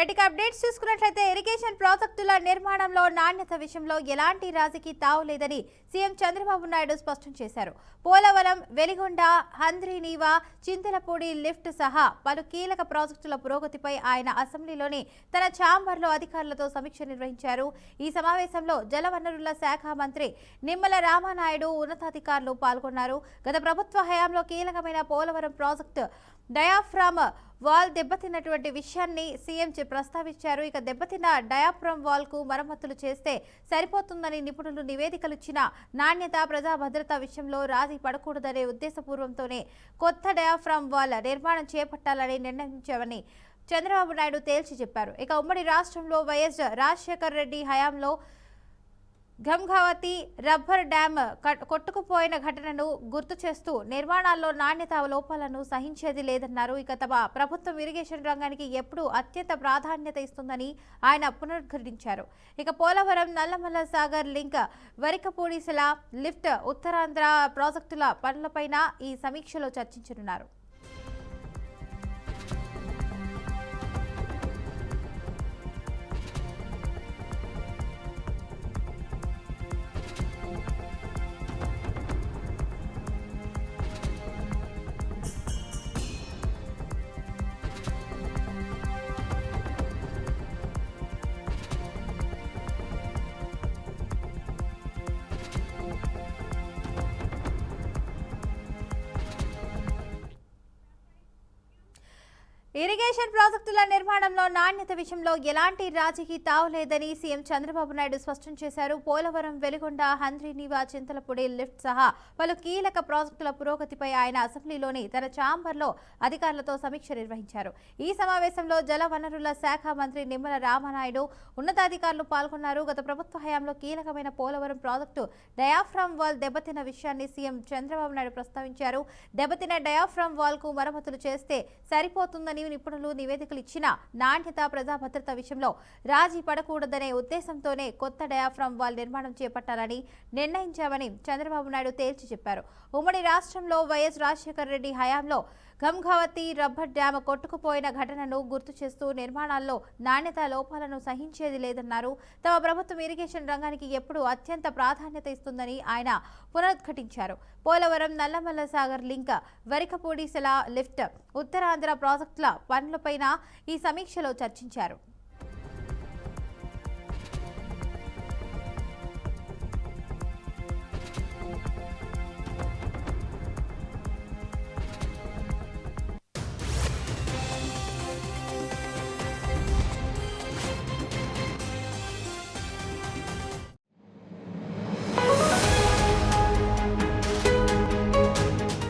రైట్‌గా updates చూసుకున్నట్లయితే irrigation ప్రాజెక్టుల నిర్మాణంలో నాణ్యత విషయంలో ఎలాంటి రాజకీయ తావు లేదని సీఎం చంద్రబాబు నాయుడు స్పష్టం చేశారు. పోలవరం, వెలిగొండ, హంద్రీనీవా, చింతలపూడి లిఫ్ట్ సహా పలు కీలక ప్రాజెక్టుల పురోగతిపై ఆయన అసెంబ్లీలోని తన ఛాంబర్లో అధికారులతో సమీక్ష నిర్వహించారు. ఈ సమావేశంలో జలవనరుల శాఖ మంత్రి నిమ్మల రామానాయుడు, ఉన్నతాధికారులు పాల్గొన్నారు. గత ప్రభుత్వ హయాంలో కీలకమైన పోలవరం ప్రాజెక్టు డయాఫ్రామ్ వాల్ దెబ్బతిన్నటువంటి విషయాన్ని సీఎం ప్రస్తావించారు. ఇక దెబ్బతిన్న డయాఫ్రామ్ వాల్ కు మరమ్మతులు చేస్తే సరిపోతుందని నిపుణులు నివేదికలు ఇచ్చిన నాణ్యత, ప్రజా భద్రత విషయంలో రాజీ పడకూడదనే ఉద్దేశపూర్వంతోనే కొత్త డయాఫ్రామ్ వాల్ నిర్మాణం చేపట్టాలని నిర్ణయించామని చంద్రబాబు నాయుడు తేల్చి చెప్పారు. ఇక ఉమ్మడి రాష్ట్రంలో వైఎస్ రాజశేఖర్ రెడ్డి హయాంలో గంగావతి రబ్బర్ డ్యామ్ కొట్టుకుపోయిన ఘటనను గుర్తు చేస్తూ నిర్మాణాల్లో నాణ్యత లోపాలను సహించేది లేదన్నారు. ఇక తమ ప్రభుత్వం ఇరిగేషన్ రంగానికి ఎప్పుడూ అత్యంత ప్రాధాన్యత ఇస్తుందని ఆయన పునరుద్ఘాటించారు. ఇక పోలవరం, నల్లమల్ల సాగర్ లింక్, వరికపూడిసెల లిఫ్ట్, ఉత్తరాంధ్ర ప్రాజెక్టుల పనులపైన ఈ సమీక్షలో చర్చించనున్నారు. ఇరిగేషన్ ప్రాజెక్టుల నిర్మాణంలో నాణ్యత విషయంలో ఎలాంటి రాజకీయ తావు లేదని సీఎం చంద్రబాబు నాయుడు స్పష్టం చేశారు. పోలవరం, వెలిగొండ, హంద్రీనీవా, చింతలపూడి లిఫ్ట్ సహా పలు కీలక ప్రాజెక్టుల పురోగతిపై ఆయన అసెంబ్లీలోని తన ఛాంబర్లో అధికారులతో సమీక్ష నిర్వహించారు. ఈ సమావేశంలో జల వనరుల శాఖ మంత్రి నిమ్మల రామానాయుడు, ఉన్నతాధికారులు పాల్గొన్నారు. గత ప్రభుత్వ హయాంలో కీలకమైన పోలవరం ప్రాజెక్టు డయాఫ్రామ్ వాల్ దెబ్బతిన్న విషయాన్ని సీఎం చంద్రబాబు నాయుడు ప్రస్తావించారు. దెబ్బతిన్న డయాఫ్రామ్ వాల్ కు మరమ్మతులు చేస్తే సరిపోతుందని నిపుణులు నివేదికలు ఇచ్చిన నాణ్యత, ప్రజా భద్రత విషయంలో రాజీ పడకూడదనే ఉద్దేశంతోనే కొత్త డయాఫ్రామ్ వాల్ నిర్మాణం చేపట్టాలని నిర్ణయించామని చంద్రబాబు నాయుడు తేల్చి చెప్పారు. ఉమ్మడి రాష్ట్రంలో వైఎస్ రాజశేఖర్ రెడ్డి హయాంలో గంగావతి రబ్బర్ డ్యామ్ కొట్టుకుపోయిన ఘటనను గుర్తు చేస్తూ నిర్మాణాల్లో నాణ్యత లోపాలను సహించేది లేదన్నారు. తమ ప్రభుత్వం ఇరిగేషన్ రంగానికి ఎప్పుడూ అత్యంత ప్రాధాన్యత ఇస్తుందని ఆయన పునరుద్ఘాటించారు. పోలవరం, నల్లమల్ల సాగర్ లింక్, వరికపూడిసెల లిఫ్ట్, ఉత్తరాంధ్ర ప్రాజెక్టుల పనులపైన ఈ సమీక్షలో చర్చించారు.